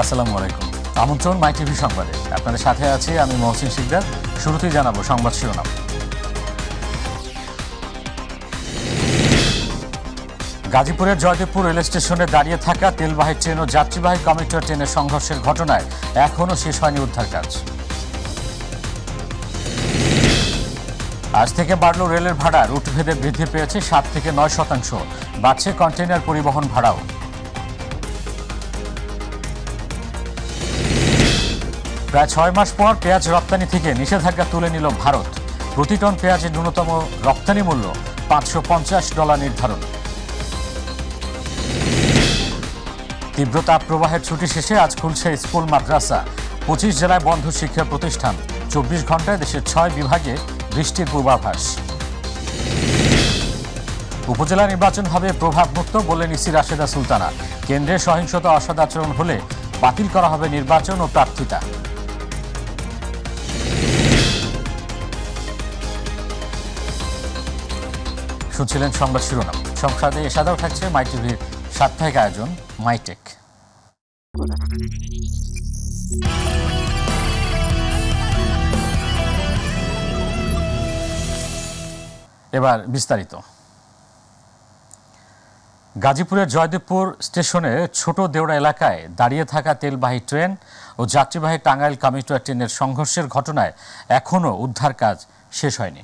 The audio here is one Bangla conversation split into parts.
আসসালামু আলাইকুম। আমন্ত্রণ মাই টিভি সংবাদে। আপনাদের সাথে আছি আমি মহসিন শিকদার। শুরুতেই জানাবো সংবাদ শিরোনাম। গাজীপুরের জয়দেবপুর রেল স্টেশনে দাঁড়িয়ে থাকা তেলবাহী ট্রেন ও যাত্রীবাহী কমিউটার ট্রেনের সংঘর্ষের ঘটনায় এখনও শেষ হয়নি উদ্ধার কাজ। আজ থেকে বাড়ল রেলের ভাড়া। রুট ভেদে বৃদ্ধি পেয়েছে 7 থেকে 9%। বাড়ছে কন্টেইনার পরিবহন ভাড়াও। প্রায় 6 মাস পর পেঁয়াজ রপ্তানি থেকে নিষেধাজ্ঞা তুলে নিল ভারত। প্রতি টন পেঁয়াজের ন্যূনতম রপ্তানি মূল্য $550 নির্ধারণ। তীব্র তাপপ্রবাহের ছুটি শেষে আজ খুলছে স্কুল মাদ্রাসা। 25 জেলায় বন্ধ শিক্ষা প্রতিষ্ঠান। 24 ঘন্টায় দেশের 6 বিভাগে বৃষ্টির পূর্বাভাস। উপজেলা নির্বাচন হবে প্রভাবমুক্ত বললেন ইসি রাশেদা সুলতানা। কেন্দ্রে সহিংসতা অসদাচরণ হলে বাতিল করা হবে নির্বাচন ও প্রার্থিতা। শুনছিলেন সংবাদ শিরোনাম। সংসদে এসাদাও থাকছে মাই টিভির সাপ্তাহিক আয়োজন মাইটেক। এবার বিস্তারিত। গাজীপুরের জয়দেবপুর স্টেশনে ছোট দেওড়া এলাকায় দাঁড়িয়ে থাকা তেলবাহী ট্রেন ও যাত্রীবাহী টাঙ্গাইল কমিউটার ট্রেনের সংঘর্ষের ঘটনায় এখনও উদ্ধার কাজ শেষ হয়নি।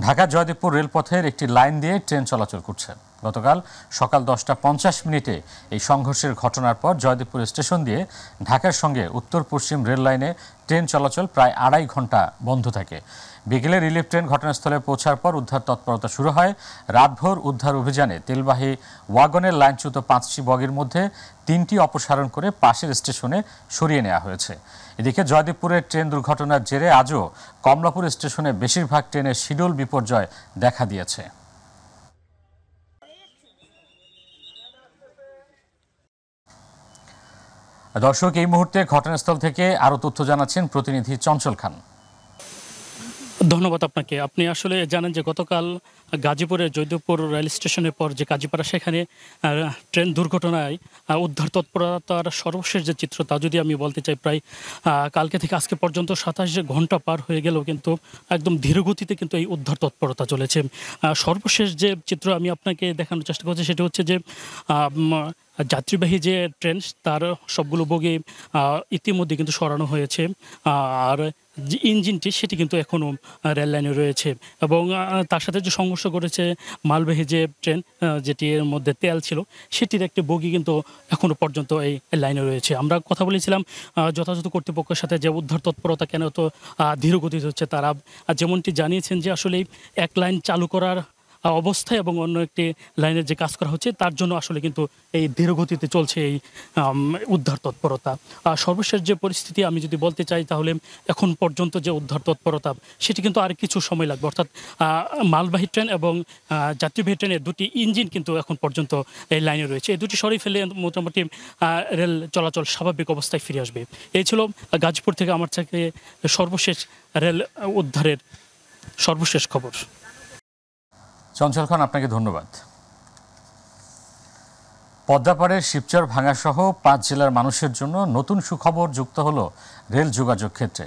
ঢাকা জয়দেবপুর রেলপথের একটি লাইন দিয়ে ট্রেন চলাচল করছে। গতকাল সকাল 10:50 এই সংঘর্ষের ঘটনার পর জয়দেবপুর স্টেশন দিয়ে ঢাকার সঙ্গে উত্তর পশ্চিম রেল লাইনে ট্রেন চলাচল প্রায় 2.5 ঘন্টা বন্ধ থাকে। বিকেলে রিলিফ ট্রেন ঘটনাস্থলে পৌঁছার পর উদ্ধার তৎপরতা শুরু হয়। রাতভর উদ্ধার অভিযানে তেলবাহী ওয়াগনের লাইনচ্যুত 5টি বগির মধ্যে 3টি অপসারণ করে পাশের স্টেশনে সরিয়ে নেওয়া হয়েছে। এদিকে জয়দেবপুরের ট্রেন দুর্ঘটনার জেরে আজও কমলাপুর স্টেশনে বেশিরভাগ ট্রেনের শিডিউল বিপর্যয় দেখা দিয়েছে। দর্শক, এই মুহূর্তে ঘটনাস্থল থেকে আরো তথ্য জানাচ্ছেন প্রতিনিধি চঞ্চল খান। ধন্যবাদ আপনাকে। আপনি আসলে জানেন যে গতকাল গাজীপুরের জয়দেবপুর রেল স্টেশনের পর যে কাজীপাড়া, সেখানে ট্রেন দুর্ঘটনায় উদ্ধার তৎপরতার সর্বশেষ যে চিত্র তা যদি আমি বলতে চাই, প্রায় কালকে থেকে আজকে পর্যন্ত 27 ঘন্টা পার হয়ে গেলেও কিন্তু একদম ধীরগতিতে কিন্তু এই উদ্ধার তৎপরতা চলেছে। সর্বশেষ যে চিত্র আমি আপনাকে দেখানোর চেষ্টা করছি সেটা হচ্ছে যে যাত্রীবাহী যে ট্রেন তার সবগুলো বগি ইতিমধ্যে কিন্তু সরানো হয়েছে, আর যে ইঞ্জিনটি সেটি কিন্তু এখনও রেল লাইনে রয়েছে। এবং তার সাথে যে সংঘর্ষ করেছে মালবাহী যে ট্রেন, যেটির মধ্যে তেল ছিল, সেটির একটি বগি কিন্তু এখনও পর্যন্ত এই লাইনে রয়েছে। আমরা কথা বলেছিলাম যথাযথ কর্তৃপক্ষের সাথে যে উদ্ধার তৎপরতা কেন তো ধীরগতিতে হচ্ছে। তারা যেমনটি জানিয়েছেন যে আসলে এক লাইন চালু করার অবস্থায় এবং অন্য একটি লাইনের যে কাজ করা হচ্ছে তার জন্য আসলে কিন্তু এই ধীরগতিতে চলছে এই উদ্ধার তৎপরতা। সর্বশেষ যে পরিস্থিতি আমি যদি বলতে চাই, তাহলে এখন পর্যন্ত যে উদ্ধার তৎপরতা সেটি কিন্তু আর কিছু সময় লাগবে। অর্থাৎ মালবাহী ট্রেন এবং যাত্রীবাহী ট্রেনের দুটি ইঞ্জিন কিন্তু এখন পর্যন্ত এই লাইনে রয়েছে। এই দুটি সরিয়ে ফেলে মোটামুটি রেল চলাচল স্বাভাবিক অবস্থায় ফিরে আসবে। এই ছিল গাজীপুর থেকে আমার থেকে সর্বশেষ রেল উদ্ধারের সর্বশেষ খবর। চঞ্চল খান, আপনাকে ধন্যবাদ। পদ্মাপাড়ের শিবচর ভাঙাসহ 5 জেলার মানুষের জন্য নতুন সুখবর যুক্ত হলো রেল যোগাযোগ ক্ষেত্রে।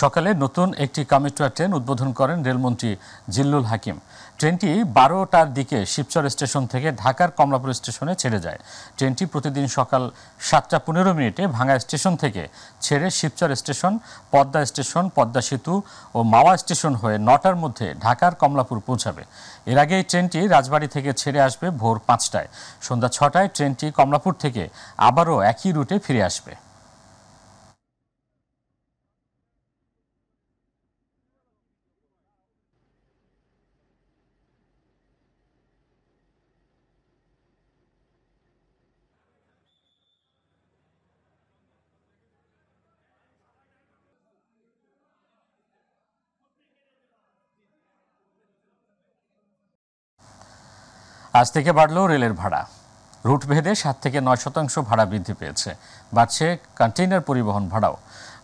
সকালে নতুন একটি কমিউটার ট্রেন উদ্বোধন করেন রেলমন্ত্রী জিল্লুল হাকিম। ট্রেনটি 12টার দিকে শিবচর স্টেশন থেকে ঢাকার কমলাপুর স্টেশনে ছেড়ে যায়। ট্রেনটি প্রতিদিন সকাল 7:15 ভাঙা স্টেশন থেকে ছেড়ে শিবচর স্টেশন, পদ্মা স্টেশন, পদ্মা সেতু ও মাওয়া স্টেশন হয়ে 9টার মধ্যে ঢাকার কমলাপুর পৌঁছাবে। এর আগে এই ট্রেনটি রাজবাড়ী থেকে ছেড়ে আসবে ভোর 5টায়। সন্ধ্যা 6টায় ট্রেনটি কমলাপুর থেকে আবারও একই রুটে ফিরে আসবে। আজ থেকে বাড়ল রেলের ভাড়া। রুট ভেদে 7 থেকে 9% ভাড়া বৃদ্ধি পেয়েছে। বাড়ছে কন্টেইনার পরিবহন ভাড়াও।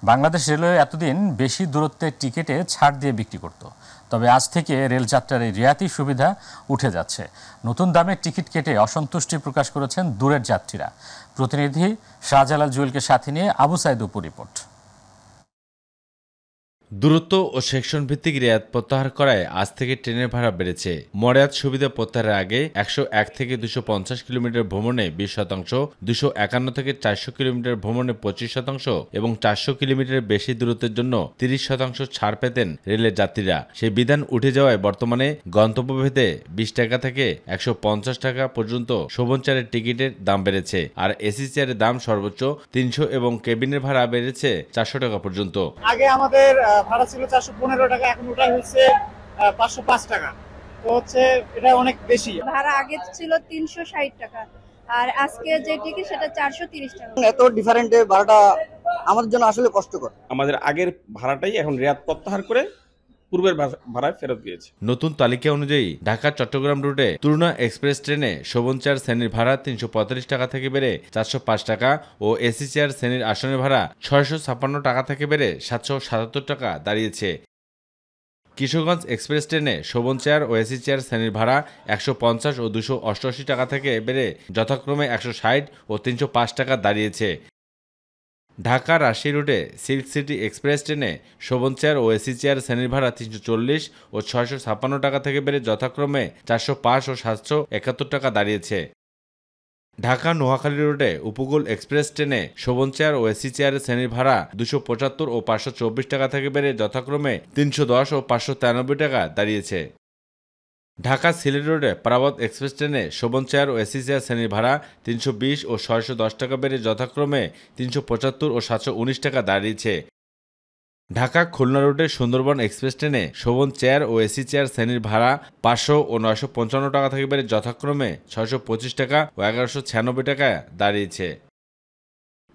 বাংলাদেশ রেলওয়ে এতদিন বেশি দূরত্বের টিকিটে ছাড় দিয়ে বিক্রি করত। তবে আজ থেকে রেলযাত্রার এই রিয়াতি সুবিধা উঠে যাচ্ছে। নতুন দামের টিকিট কেটে অসন্তুষ্টি প্রকাশ করেছেন দূরের যাত্রীরা। প্রতিনিধি শাহজালাল জুয়েলকে সাথে নিয়ে আবু সাইদ উপর রিপোর্ট। দূরত্ব ও সেকশন ভিত্তিক রেয়াত প্রত্যাহার করায় আজ থেকে ট্রেনের ভাড়া বেড়েছে। মর্যাদ সুবিধা প্রত্যাহারের আগে 101 থেকে 250 কিলোমিটার ভ্রমণে 20%, 251 থেকে 400 কিলোমিটার ভ্রমণে 25% এবং 400 কিলোমিটারের বেশি দূরত্বের জন্য 30% ছাড় পেতেন রেলের যাত্রীরা। সেই বিধান উঠে যাওয়ায় বর্তমানে গন্তব্যভেদে 20 টাকা থেকে 150 টাকা পর্যন্ত শোভন চেয়ারের টিকিটের দাম বেড়েছে। আর এসি চেয়ারের দাম সর্বোচ্চ 300 এবং কেবিনের ভাড়া বেড়েছে 400 টাকা পর্যন্ত। আগে আমাদের ভাড়া ছিল 415 টাকা, এখন ওটাই হচ্ছে 505 টাকা। তো হচ্ছে এটা অনেক বেশি। ভাড়া আগে ছিল 360 টাকা আর আজকে যে টিকিট সেটা 430 টাকা। এত ডিফারেন্টে ভাড়াটা আমাদের জন্য আসলে কষ্টকর। আমাদের আগের ভাড়াটাই এখন রেয়াত প্রত্যাহার করে পূর্বের ভাড়ায় ফেরত দিয়েছে। নতুন তালিকা অনুযায়ী ঢাকা চট্টগ্রাম রুটে তুলনা এক্সপ্রেস ট্রেনে শোভন চেয়ার শ্রেণীর ভাড়া 335 টাকা থেকে বেড়ে 405 টাকা ও এসি চেয়ার শ্রেণীর আসনের ভাড়া 656 টাকা থেকে বেড়ে 777 টাকা দাঁড়িয়েছে। কিশোরগঞ্জ এক্সপ্রেস ট্রেনে শোভন চেয়ার ও এসি চেয়ার শ্রেণীর ভাড়া 150 ও 288 টাকা থেকে বেড়ে যথাক্রমে 160 ও 305 টাকা দাঁড়িয়েছে। ঢাকা রাজশাহী রুটে সিল্ক সিটি এক্সপ্রেস ট্রেনে শোভন চেয়ার ও এসি চেয়ার শ্রেণীর ভাড়া 340 ও 656 টাকা থেকে বেড়ে যথাক্রমে 405 ও 771 টাকা দাঁড়িয়েছে। ঢাকা নোয়াখালী রুটে উপকূল এক্সপ্রেস ট্রেনে শোভন চেয়ার ও এসি চেয়ারের শ্রেণীর ভাড়া 275 ও 524 টাকা থেকে বেড়ে যথাক্রমে 310 ও 593 টাকা দাঁড়িয়েছে। ঢাকা সিলেট রোডে পারাবত এক্সপ্রেস ট্রেনে শোভন চেয়ার ও এসি চেয়ার শ্রেণীর ভাড়া 320 ও 610 টাকা বেড়ে যথাক্রমে 375 ও 719 টাকা দাঁড়িয়েছে। ঢাকা খুলনা রুটে সুন্দরবন এক্সপ্রেস ট্রেনে শোভন চেয়ার ও এসি চেয়ার শ্রেণীর ভাড়া 500 ও 955 টাকা থেকে বেড়ে যথাক্রমে 625 টাকা ও 1196 টাকা দাঁড়িয়েছে।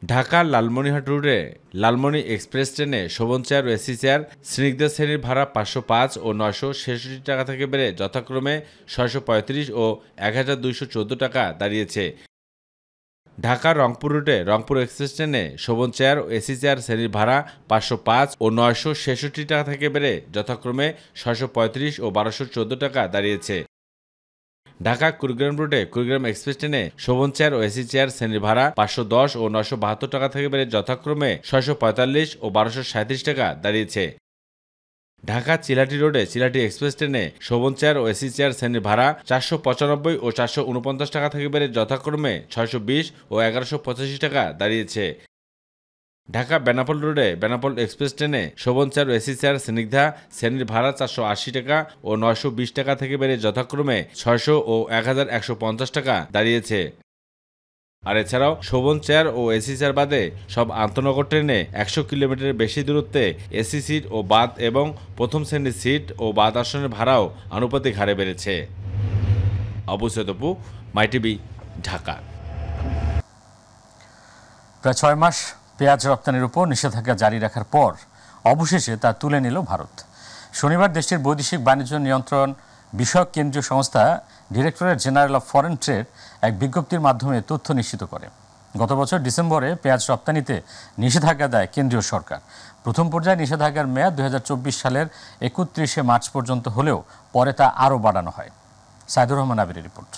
ঢাকা লালমনিরহাট রুটে লালমনি এক্সপ্রেস ট্রেনে শোভন চেয়ার ও এসি চেয়ার স্নিগ্ধা শ্রেণীর ভাড়া 505 ও 966 টাকা থেকে বেড়ে যথাক্রমে 635 ও 1214 টাকা দাঁড়িয়েছে। ঢাকা রংপুর রুটে রংপুর এক্সপ্রেস ট্রেনে শোভন চেয়ার ও এসি চেয়ার শ্রেণীর ভাড়া 505 ও 966 টাকা থেকে বেড়ে যথাক্রমে 635 ও 1214 টাকা দাঁড়িয়েছে। ঢাকা কুড়িগ্রাম রুটে কুড়িগ্রাম এক্সপ্রেস ট্রেনে শোভন চেয়ার ও এসি চেয়ার শ্রেণীর ভাড়া 510 ও 972 টাকা থেকে বেড়ে যথাক্রমে 645 ও 1237 টাকা দাঁড়িয়েছে। ঢাকা চিলাটি রোডে চিলাটি এক্সপ্রেস ট্রেনে শোভন চেয়ার ও এসি চেয়ার শ্রেণীর ভাড়া 495 ও 449 টাকা থেকে বেড়ে যথাক্রমে 620 ও 1185 টাকা দাঁড়িয়েছে। ঢাকা বেনাপোল রোডে বেনাপোল এক্সপ্রেস ট্রেনে শোভন চেয়ার ও এসি চেয়ার স্নিগ্ধা শ্রেণীর ভাড়া 480 টাকা ও 920 টাকা থেকে বেড়ে যথাক্রমে 600 ও 1150 টাকা দাঁড়িয়েছে। আর এছাড়াও শোভন চেয়ার ও এসি চেয়ার বাদে সব আন্তনগর ট্রেনে 100 কিলোমিটারের বেশি দূরত্বে এসি সিট ও বাদ এবং প্রথম শ্রেণীর সিট ও বাদ আসনের ভাড়াও আনুপাতিক হারে বেড়েছে। আবু সাইদ, মাই টিভি, ঢাকা। প্রায় 6 মাস পেঁয়াজ রপ্তানির উপর নিষেধাজ্ঞা জারি রাখার পর অবশেষে তা তুলে নিল ভারত। শনিবার দেশটির বৈদেশিক বাণিজ্য নিয়ন্ত্রণ বিষয়ক কেন্দ্রীয় সংস্থা directorate general of foreign trade এক বিজ্ঞপ্তির মাধ্যমে তথ্য নিশ্চিত করে। গত বছর ডিসেম্বরে পেঁয়াজ রপ্তানিতে নিষেধাজ্ঞা দেয় কেন্দ্রীয় সরকার। প্রথম পর্যায়ে নিষেধাজ্ঞার মেয়াদ 2024 সালের 31শে মার্চ পর্যন্ত হলেও পরে তা আরও বাড়ানো হয়। সাইদুর রহমান আবিরের রিপোর্ট।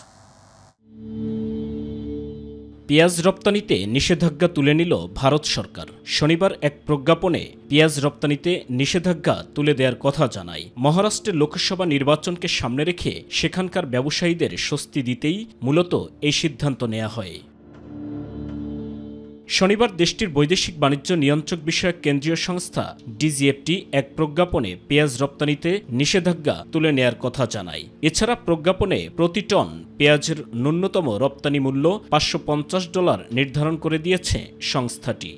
পেঁয়াজ রপ্তানিতে নিষেধাজ্ঞা তুলে নিল ভারত সরকার। শনিবার এক প্রজ্ঞাপনে পেঁয়াজ রপ্তানিতে নিষেধাজ্ঞা তুলে দেওয়ার কথা জানায়। মহারাষ্ট্রের লোকসভা নির্বাচনকে সামনে রেখে সেখানকার ব্যবসায়ীদের স্বস্তি দিতেই মূলত এই সিদ্ধান্ত নেওয়া হয়। শনিবার দেশটির বৈদেশিক বাণিজ্য নিয়ন্ত্রক বিষয়ক কেন্দ্রীয় সংস্থা ডিজিএফটি এক প্রজ্ঞাপনে পেঁয়াজ রপ্তানিতে নিষেধাজ্ঞা তুলে নেয়ার কথা জানায়। এছাড়া প্রজ্ঞাপনে প্রতি টন পেঁয়াজের ন্যূনতম রপ্তানি মূল্য $550 নির্ধারণ করে দিয়েছে সংস্থাটি।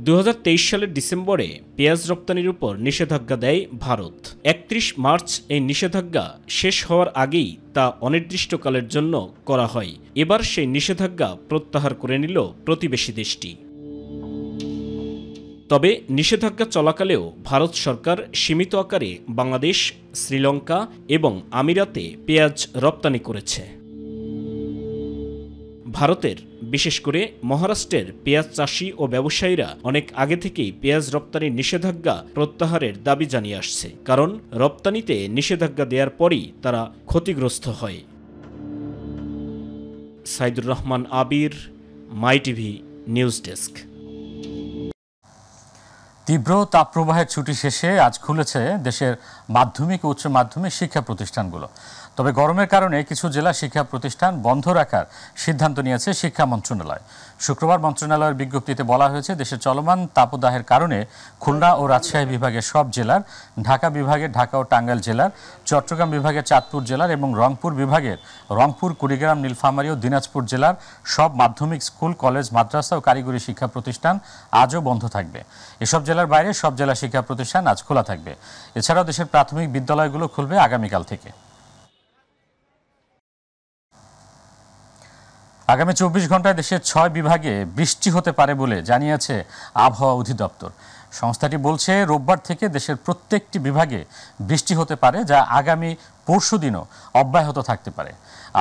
2023 সালের ডিসেম্বরে পেঁয়াজ রপ্তানির উপর নিষেধাজ্ঞা দেয় ভারত। 31 মার্চ এই নিষেধাজ্ঞা শেষ হওয়ার আগেই তা অনির্দিষ্টকালের জন্য করা হয়। এবার সেই নিষেধাজ্ঞা প্রত্যাহার করে নিল প্রতিবেশী দেশটি। তবে নিষেধাজ্ঞা চলাকালেও ভারত সরকার সীমিত আকারে বাংলাদেশ, শ্রীলঙ্কা এবং আমিরাতে পেঁয়াজ রপ্তানি করেছে। ভারতের বিশেষ করে মহারাষ্ট্রের পেঁয়াজ চাষি ও ব্যবসায়ীরা অনেক আগে থেকেই পেঁয়াজ রপ্তানির নিষেধাজ্ঞা প্রত্যাহারের দাবি জানিয়ে আসছে, কারণ রপ্তানিতে নিষেধাজ্ঞা দেওয়ার পরই তারা ক্ষতিগ্রস্ত হয়। সাইদুর রহমান আবির, মাই টিভি নিউজ ডেস্ক। তীব্র তাপপ্রবাহের ছুটি শেষে আজ খুলেছে দেশের মাধ্যমিক ও উচ্চ মাধ্যমিক শিক্ষা প্রতিষ্ঠানগুলো। তবে গরমের কারণে কিছু জেলা শিক্ষা প্রতিষ্ঠান বন্ধ রাখার সিদ্ধান্ত নিয়েছে শিক্ষা মন্ত্রণালয়। শুক্রবার মন্ত্রণালয়ের বিজ্ঞপ্তিতে বলা হয়েছে, দেশের চলমান তাপদাহের কারণে খুলনা ও রাজশাহী বিভাগের সব জেলার, ঢাকা বিভাগের ঢাকা ও টাঙ্গাইল জেলার, চট্টগ্রাম বিভাগের চাঁদপুর জেলার এবং রংপুর বিভাগের রংপুর, কুড়িগ্রাম, নীলফামারী ও দিনাজপুর জেলার সব মাধ্যমিক স্কুল, কলেজ, মাদ্রাসা ও কারিগরি শিক্ষা প্রতিষ্ঠান আজও বন্ধ থাকবে। এসব জেলার বাইরে সব জেলা শিক্ষা প্রতিষ্ঠান আজ খোলা থাকবে। এছাড়াও দেশের প্রাথমিক বিদ্যালয়গুলো খুলবে আগামীকাল থেকে। আগামী 24 ঘন্টায় দেশের 6 বিভাগে বৃষ্টি হতে পারে বলে জানিয়েছে আবহাওয়া অধিদপ্তর। সংস্থাটি বলছে, রোববার থেকে দেশের প্রত্যেকটি বিভাগে বৃষ্টি হতে পারে, যা আগামী পরশুদিনও অব্যাহত থাকতে পারে।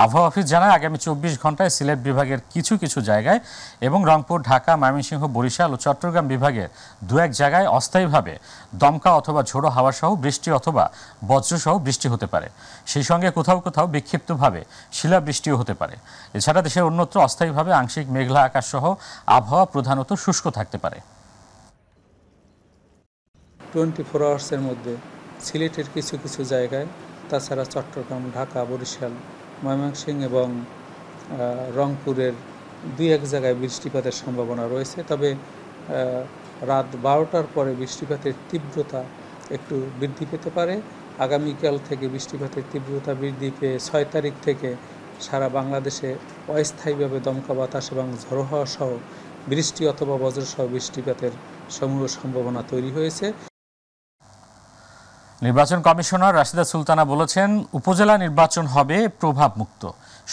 আবহাওয়া অফিস জানায়, আগামী 24 ঘন্টায় সিলেট বিভাগের কিছু কিছু জায়গায় এবং রংপুর, ঢাকা, ময়মনসিংহ, বরিশাল ও চট্টগ্রাম বিভাগের 2-1 জায়গায় অস্থায়ীভাবে দমকা অথবা ঝোড়ো হাওয়াসহ বৃষ্টি অথবা বজ্রসহ বৃষ্টি হতে পারে। সেই সঙ্গে কোথাও কোথাও বিক্ষিপ্তভাবে শিলাবৃষ্টিও হতে পারে। এছাড়া দেশের অন্যত্র অস্থায়ীভাবে আংশিক মেঘলা আকাশসহ আবহাওয়া প্রধানত শুষ্ক থাকতে পারে। 24 আওয়ার্সের মধ্যে সিলেটের কিছু কিছু জায়গায়, তাছাড়া চট্টগ্রাম, ঢাকা, বরিশাল, ময়মনসিংহ এবং রংপুরের 2-1 জায়গায় বৃষ্টিপাতের সম্ভাবনা রয়েছে। তবে রাত 12টার পরে বৃষ্টিপাতের তীব্রতা একটু বৃদ্ধি পেতে পারে। আগামীকাল থেকে বৃষ্টিপাতের তীব্রতা বৃদ্ধি পেয়ে 6 তারিখ থেকে সারা বাংলাদেশে অস্থায়ীভাবে দমকা বাতাস এবং ঝড়ো হাওয়া সহ বৃষ্টি অথবা বজ্রসহ বৃষ্টিপাতের সমূহ সম্ভাবনা তৈরি হয়েছে। নির্বাচন কমিশনার রাশিদা সুলতানা বলেছেন, উপজেলা নির্বাচন হবে প্রভাব মুক্ত।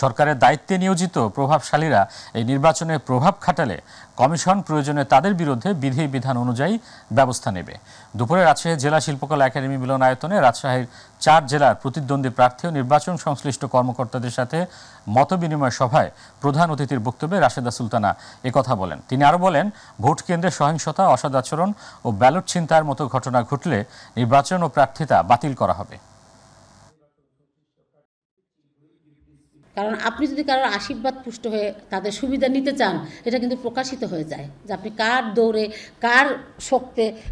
সরকারের দায়িত্বে নিয়োজিত প্রভাবশালীরা এই নির্বাচনে প্রভাব খাটালে কমিশন প্রয়োজনে তাদের বিরুদ্ধে বিধিবিধান অনুযায়ী ব্যবস্থা নেবে। দুপুরে রাজশাহী জেলা শিল্পকলা একাডেমি মিলনায়তনে রাজশাহীর 4 জেলার প্রতিদ্বন্দ্বী প্রার্থী ও নির্বাচন সংশ্লিষ্ট কর্মকর্তাদের সাথে মতবিনিময় সভায় প্রধান অতিথির বক্তব্যে রাশিদা সুলতানা একথা বলেন। তিনি আরও বলেন, ভোট কেন্দ্রে সহিংসতা, অসদাচরণ ও ব্যালট ছিনতাইয়ের মতো ঘটনা ঘটলে নির্বাচন ও প্রার্থিতা বাতিল করা হবে। কারণ আপনি যদি কারোর আশীর্বাদ পুষ্ট হয়ে তাদের সুবিধা নিতে চান, এটা কিন্তু প্রকাশিত হয়ে যায় যে আপনি কার দৌড়ে, কার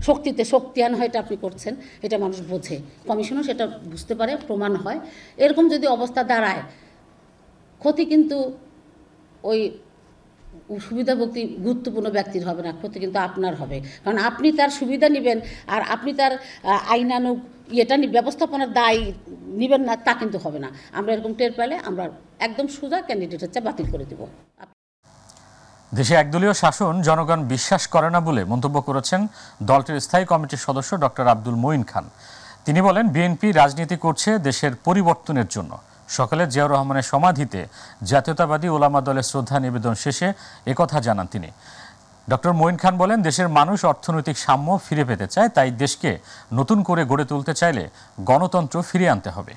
শক্তিতে শক্তিয়ান হয়ে এটা আপনি করছেন, এটা মানুষ বোঝে। কমিশনও সেটা বুঝতে পারে, প্রমাণ হয়। এরকম যদি অবস্থা দাঁড়ায়, ক্ষতি কিন্তু ওই সুবিধাভোগী গুরুত্বপূর্ণ ব্যক্তির হবে না, ক্ষতি কিন্তু আপনার হবে। কারণ আপনি তার সুবিধা নেবেন আর আপনি তার আইনানুগ ব্যবস্থাপনার দায় নেবেন না, তা কিন্তু হবে না। আমরা এরকম টের পেলে আমরা একদম সোজা ক্যান্ডিডেট হচ্ছে বাতিল করে দেব। দেশে একদলীয় শাসন জনগণ বিশ্বাস করে না বলে মন্তব্য করেছেন দলটির স্থায়ী কমিটির সদস্য ডক্টর আব্দুল মঈন খান। তিনি বলেন, বিএনপি রাজনীতি করছে দেশের পরিবর্তনের জন্য। সকালে জিয়াউর রহমানের সমাধিতে জাতীয়তাবাদী ওলামা দলের শ্রদ্ধা নিবেদন শেষে একথা জানান তিনি। ডক্টর মঈন খান বলেন, দেশের মানুষ অর্থনৈতিক সাম্য ফিরে পেতে চায়, তাই দেশকে নতুন করে গড়ে তুলতে চাইলে গণতন্ত্র ফিরিয়ে আনতে হবে।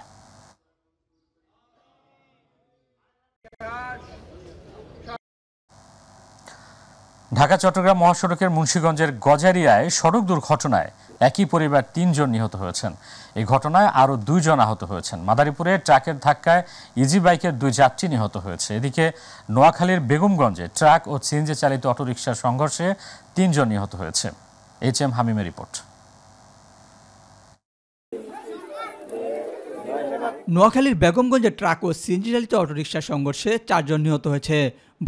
ঢাকা চট্টগ্রাম মহাসড়কের মুন্সিগঞ্জের গজারিয়ায় সড়ক দুর্ঘটনায় একই পরিবার 3 জন নিহত হয়েছেন। এই ঘটনায় আরও 2 জন আহত হয়েছেন। মাদারীপুরে ট্রাকের ধাক্কায় ইজি বাইকের 2 যাত্রী নিহত হয়েছে। এদিকে নোয়াখালীর বেগমগঞ্জে ট্রাক ও সিএনজি চালিত অটোরিকশার সংঘর্ষে 3 জন নিহত হয়েছে। HM হামিমের রিপোর্ট। নোয়াখালীর বেগমগঞ্জে ট্রাক ও সিএনজি চালিত অটোরিকশার সংঘর্ষে 4 জন নিহত হয়েছে।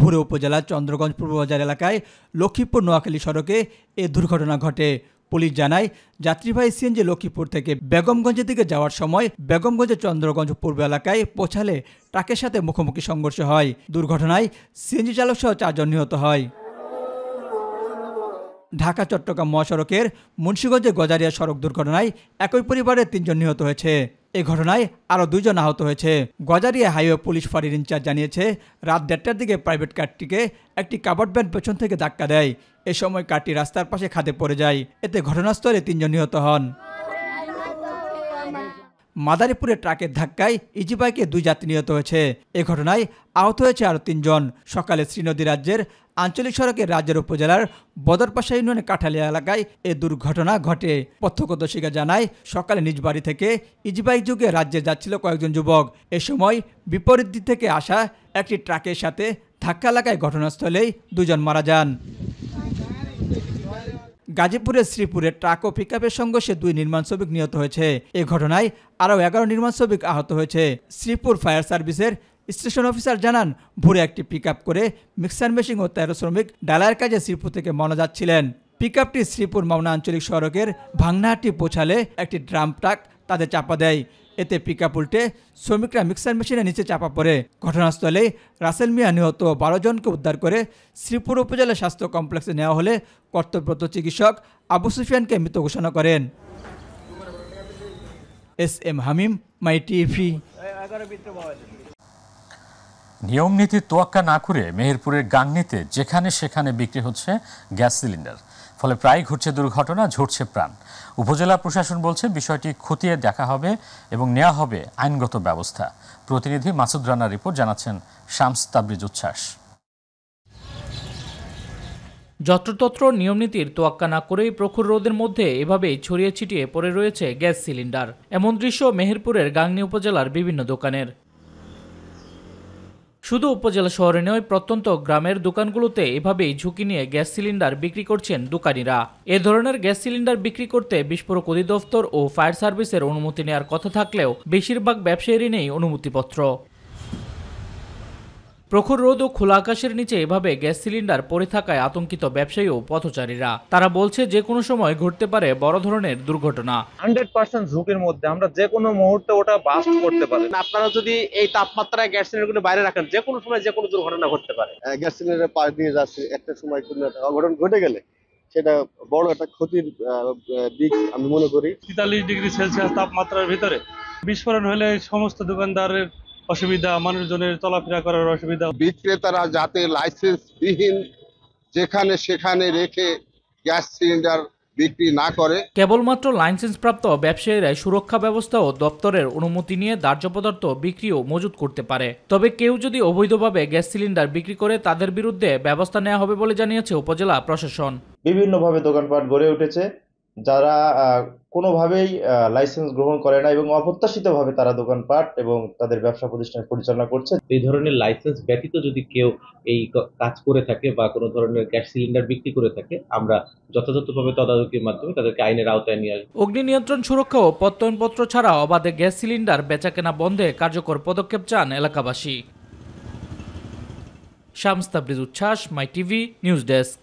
ভোরে উপজেলার চন্দ্রগঞ্জ পূর্ববাজার এলাকায় লক্ষ্মীপুর নোয়াখালী সড়কে এ দুর্ঘটনা ঘটে। পুলিশ জানায়, যাত্রীবাহী সিএনজি লক্ষ্মীপুর থেকে বেগমগঞ্জের দিকে যাওয়ার সময় বেগমগঞ্জের চন্দ্রগঞ্জ পূর্ব এলাকায় পৌঁছালে ট্রাকের সাথে মুখোমুখি সংঘর্ষ হয়। দুর্ঘটনায় সিএনজি চালক সহ 4 জন নিহত হয়। ঢাকা চট্টগ্রাম মহাসড়কের মুন্সিগঞ্জের গজারিয়া সড়ক দুর্ঘটনায় একই পরিবারের 3 জন নিহত হয়েছে। এই ঘটনায় আরও 2 জন আহত হয়েছে। গজারিয়া হাইওয়ে পুলিশ ফাঁড়ির ইনচার্জ জানিয়েছে, রাত 1:30টার দিকে প্রাইভেট কারটিকে একটি কাভার্ড ভ্যান পেছন থেকে ধাক্কা দেয়। এ সময় কারটি রাস্তার পাশে খাদে পড়ে যায়। এতে ঘটনাস্থলে 3 জন নিহত হন। মাদারীপুরে ট্রাকের ধাক্কায় ইজিবাইকে 2 যাত্রী নিহত হয়েছে। এ ঘটনায় আহত হয়েছে আরও 3 জন। সকালে শ্রীনদী রাজ্যের আঞ্চলিক সড়কের রাজ্যের উপজেলার বদরপাশা ইউনিয়নের কাঠালিয়া এলাকায় এ দুর্ঘটনা ঘটে। প্রত্যক্ষদর্শীরা জানায়, সকালে নিজ বাড়ি থেকে ইজিবাইক যুগে রাজ্যে যাচ্ছিল কয়েকজন যুবক। এ সময় বিপরীত দিক থেকে আসা একটি ট্রাকের সাথে ধাক্কা লাগায় ঘটনাস্থলেই 2 জন মারা যান। গাজীপুরের শ্রীপুরে ট্রাক ও পিকআপের সংঘর্ষে 2 নির্মাণ শ্রমিক নিহত হয়েছে। এ ঘটনায় আরও 11 নির্মাণ শ্রমিক আহত হয়েছে। শ্রীপুর ফায়ার সার্ভিসের স্টেশন অফিসার জানান, ভোরে একটি পিকআপ করে মিক্সার মেশিন ও 13 শ্রমিক ডালার কাজে শ্রীপুর থেকে মনা যাচ্ছিলেন। পিকআপটি শ্রীপুর মাওনা আঞ্চলিক সড়কের ভাংনাহাটি পৌঁছালে একটি ড্রাম ট্রাক তাদের চাপা দেয়। এতে পিকআপ উল্টে শ্রমিকরা মিক্সার মেশিনের নিচে চাপা পড়ে। ঘটনাস্থলে রাসেল মিয়া নিহত 12 জনকে উদ্ধার করে শ্রীপুর উপজেলা স্বাস্থ্য কমপ্লেক্সে নেওয়া হলে কর্তব্যরত চিকিৎসক আবু সুফিয়ানকে মৃত ঘোষণা করেন। SM হামিম, মাই টিভি। নিয়ম নীতির তোয়াক্কা না করে মেহেরপুরের গাংনীতে যেখানে সেখানে বিক্রি হচ্ছে গ্যাস সিলিন্ডার, ফলে প্রায় ঘটছে দুর্ঘটনা, ঝরছে প্রাণ। উপজেলা প্রশাসন বলছে বিষয়টি খতিয়ে দেখা হবে এবং নেওয়া হবে আইনগত ব্যবস্থা। প্রতিনিধি মাসুদ রানার রিপোর্ট, জানাচ্ছেন শামস তাবরিজ উচ্ছ্বাস। যত্রতত্র নিয়মনীতির তোয়াক্কা না করেই প্রখর রোদের মধ্যে এভাবেই ছড়িয়ে ছিটিয়ে পড়ে রয়েছে গ্যাস সিলিন্ডার। এমন দৃশ্য মেহেরপুরের গাংনী উপজেলার বিভিন্ন দোকানের। শুধু উপজেলা শহরে নয়, প্রত্যন্ত গ্রামের দোকানগুলোতে এভাবেই ঝুঁকি নিয়ে গ্যাস সিলিন্ডার বিক্রি করছেন দোকানিরা। এ ধরনের গ্যাস সিলিন্ডার বিক্রি করতে বিস্ফোরক অধিদপ্তর ও ফায়ার সার্ভিসের অনুমতি নেওয়ার কথা থাকলেও বেশিরভাগ ব্যবসায়ীরই নেই অনুমতিপত্র। প্রখর রোদ ও খোলা আকাশের নিচে এভাবে গ্যাস সিলিন্ডার পড়ে থাকায় আতঙ্কিত ব্যবসায়ী ও পথচারীরা। তারা বলছে, যে কোনো সময় ঘটতে পারে বড় ধরনের দুর্ঘটনা। 100% ঝুঁকির মধ্যে, আমরা যে কোনো মুহূর্তে ওটা বাস্ট করতে পারে। আপনারা যদি এই তাপমাত্রায় গ্যাস সিলিন্ডারগুলো বাইরে রাখেন, যে কোনো সময় যে কোনো দুর্ঘটনা ঘটতে পারে। গ্যাস সিলিন্ডার পাশ দিয়ে যাচ্ছে, একটা সময় কোনো অঘটন ঘটে গেলে সেটা বড় একটা ক্ষতির দিক আমি মনে করি। 43 ডিগ্রি সেলসিয়াস তাপমাত্রার ভিতরে বিস্ফোরণ হলে সমস্ত দোকানদারের অসুবিধা, মানুষজনের চলাফেরা করার অসুবিধা। বিক্রেতারা যাতে লাইসেন্স বিহীন যেখানে সেখানে রেখে গ্যাস সিলিন্ডার বিক্রি না করে। কেবলমাত্র লাইসেন্সপ্রাপ্ত ব্যবসায়ীরা সুরক্ষা ব্যবস্থা ও দপ্তরের অনুমতি নিয়ে দাহ্য পদার্থ বিক্রি ও মজুত করতে পারে। তবে কেউ যদি অবৈধভাবে গ্যাস সিলিন্ডার বিক্রি করে তাদের বিরুদ্ধে ব্যবস্থা নেওয়া হবে বলে জানিয়েছে উপজেলা প্রশাসন। বিভিন্নভাবে দোকানপাট গড়ে উঠেছে, যারা কোনোভাবেই লাইসেন্স গ্রহণ করে না এবং অপ্রত্যাশিতভাবে তারা দোকানপাট এবং তাদের ব্যবসা প্রতিষ্ঠান পরিচালনা করছে। এই ধরনের লাইসেন্স ব্যতীত যদি কেউ এই কাজ করে থাকে বা কোনো ধরনের গ্যাস সিলিন্ডার বিক্রি করে থাকে, আমরা যথাযথভাবে তদারকির মাধ্যমে তাদেরকে আইনের আওতায় নিয়ে আসবো। অগ্নি নিয়ন্ত্রণ সুরক্ষা ও প্রত্যয়নপত্র ছাড়া অবাধে গ্যাস সিলিন্ডার বেচাকেনা বন্ধে কার্যকর পদক্ষেপ চান এলাকাবাসী। শামস তাবরিজ উচ্ছ্বাস, মাই টিভি নিউজ ডেস্ক।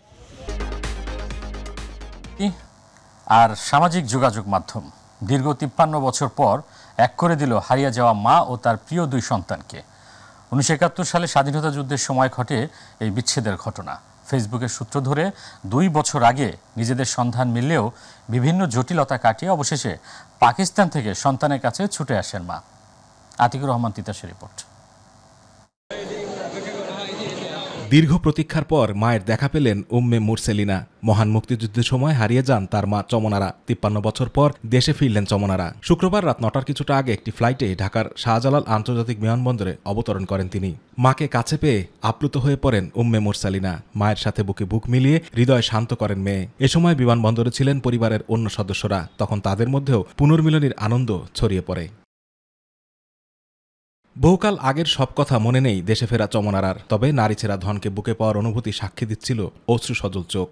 আর সামাজিক যোগাযোগ মাধ্যম দীর্ঘ 53 বছর পর এক করে দিল হারিয়ে যাওয়া মা ও তার প্রিয় 2 সন্তানকে। 1971 সালে স্বাধীনতা যুদ্ধের সময় ঘটে এই বিচ্ছেদের ঘটনা। ফেসবুকের সূত্র ধরে 2 বছর আগে নিজেদের সন্ধান মিললেও বিভিন্ন জটিলতা কাটিয়ে অবশেষে পাকিস্তান থেকে সন্তানের কাছে ছুটে আসেন মা। আতিকুর রহমান তিতাসের রিপোর্ট। দীর্ঘ প্রতীক্ষার পর মায়ের দেখা পেলেন উম্মে মুরসেলিনা। মহান মুক্তিযুদ্ধের সময় হারিয়ে যান তার মা চমনারা। 53 বছর পর দেশে ফিরলেন চমনারা। শুক্রবার রাত 9টার কিছুটা আগে একটি ফ্লাইটে ঢাকার শাহজালাল আন্তর্জাতিক বিমানবন্দরে অবতরণ করেন তিনি। মাকে কাছে পেয়ে আপ্লুত হয়ে পড়েন উম্মে মুরসেলিনা। মায়ের সাথে বুকে বুক মিলিয়ে হৃদয় শান্ত করেন মেয়ে। এ সময় বিমানবন্দরে ছিলেন পরিবারের অন্য সদস্যরা। তখন তাদের মধ্যেও পুনর্মিলনীর আনন্দ ছড়িয়ে পড়ে। বহুকাল আগের সব কথা মনে নেই দেশে ফেরা চমনারার, তবে নারী ছেঁড়া ধনকে বুকে পাওয়ার অনুভূতি সাক্ষী দিচ্ছিল অশ্রু সজল চোখ।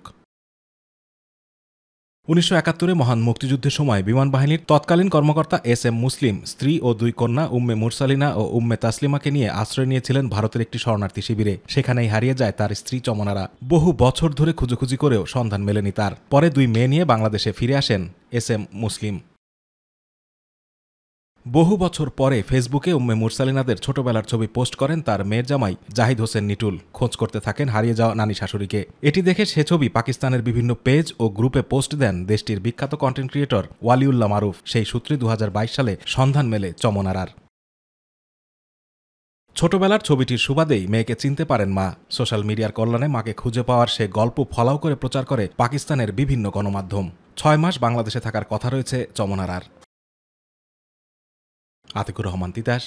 1971 মহান মুক্তিযুদ্ধের সময় বিমান বাহিনীর তৎকালীন কর্মকর্তা SM মুসলিম স্ত্রী ও 2 কন্যা উম্মে মুরসালিনা ও উম্মে তাসলিমাকে নিয়ে আশ্রয় নিয়েছিলেন ভারতের একটি শরণার্থী শিবিরে। সেখানেই হারিয়ে যায় তার স্ত্রী চমনারা। বহু বছর ধরে খুঁজোখুঁজি করেও সন্ধান মেলেনি তার। পরে 2 মেয়ে নিয়ে বাংলাদেশে ফিরে আসেন SM মুসলিম। বহু বছর পরে ফেসবুকে উম্মে মুরসালিনাদের ছোটবেলার ছবি পোস্ট করেন তার মেয়ের জামাই জাহিদ হোসেন নিটুল। খোঁজ করতে থাকেন হারিয়ে যাওয়া নানি শাশুড়িকে। এটি দেখে সে ছবি পাকিস্তানের বিভিন্ন পেজ ও গ্রুপে পোস্ট দেন দেশটির বিখ্যাত কন্টেন্ট ক্রিয়েটর ওয়ালিউল্লাহ মারুফ। সেই সূত্রে 2022 সালে সন্ধান মেলে চমনারার। ছোটবেলার ছবিটির সুবাদেই মেয়েকে চিনতে পারেন মা। সোশ্যাল মিডিয়ার কল্যাণে মাকে খুঁজে পাওয়ার সে গল্প ফলাও করে প্রচার করে পাকিস্তানের বিভিন্ন গণমাধ্যম। 6 মাস বাংলাদেশে থাকার কথা রয়েছে চমনারার। আতিকুর রহমান তিতাস,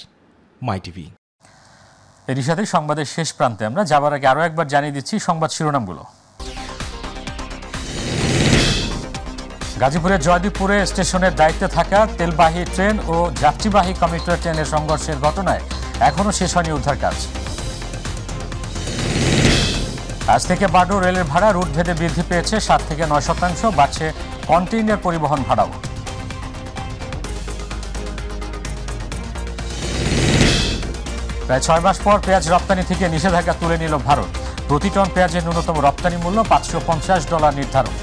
মাই টিভি। এর সাথে সংবাদের শেষ প্রান্তে আমরা যাবার আগে আরও একবার জানিয়ে দিচ্ছি সংবাদ শিরোনামগুলো। গাজীপুরের জয়দীপুরে স্টেশনের দায়িত্বে থাকা তেলবাহী ট্রেন ও যাত্রীবাহী কমিউটার ট্রেনের সংঘর্ষের ঘটনায় এখনও শেষ হয়নি উদ্ধার কাজ। আজ থেকে বাড্ডা রেলের ভাড়া রুট ভেদে বৃদ্ধি পেয়েছে 7 থেকে 9%, বাড়ছে কন্টেইনার পরিবহন ভাড়াও। প্রায় 6 মাস পর পেঁয়াজ রপ্তানি থেকে নিষেধাজ্ঞা তুলে নিল ভারত। প্রতি টন পেঁয়াজের ন্যূনতম রপ্তানি মূল্য $550 নির্ধারণ।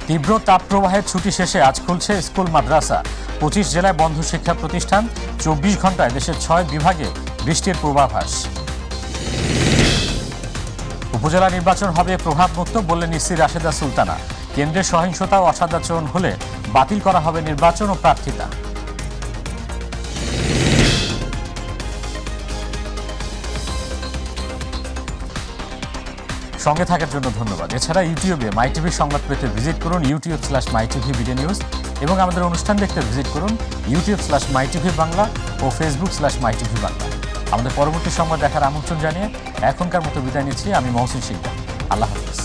তীব্র তাপপ্রবাহের ছুটি শেষে আজ খুলছে স্কুল মাদ্রাসা। 25 জেলায় বন্ধ শিক্ষা প্রতিষ্ঠান। 24 ঘন্টায় দেশের 6 বিভাগে বৃষ্টির পূর্বাভাস। উপজেলা নির্বাচন হবে প্রভাবমুক্ত বললেন ইসি রাশেদা সুলতানা। কেন্দ্রের সহিংসতা ও অসদাচরণ হলে বাতিল করা হবে নির্বাচন ও প্রার্থিতা। সঙ্গে থাকার জন্য ধন্যবাদ। এছাড়া ইউটিউবে মাই টিভি সংবাদ পেতে ভিজিট করুন youtube/mytvbdnews এবং আমাদের অনুষ্ঠান দেখতে ভিজিট করুন youtube/mytvবাংলা ও facebook/mytvবাংলা। আমাদের পরবর্তী সংবাদ দেখার আমন্ত্রণ জানিয়ে এখনকার মতো বিদায় নিচ্ছি। আমি মহসিন সিকদার। আল্লাহ হাফেজ।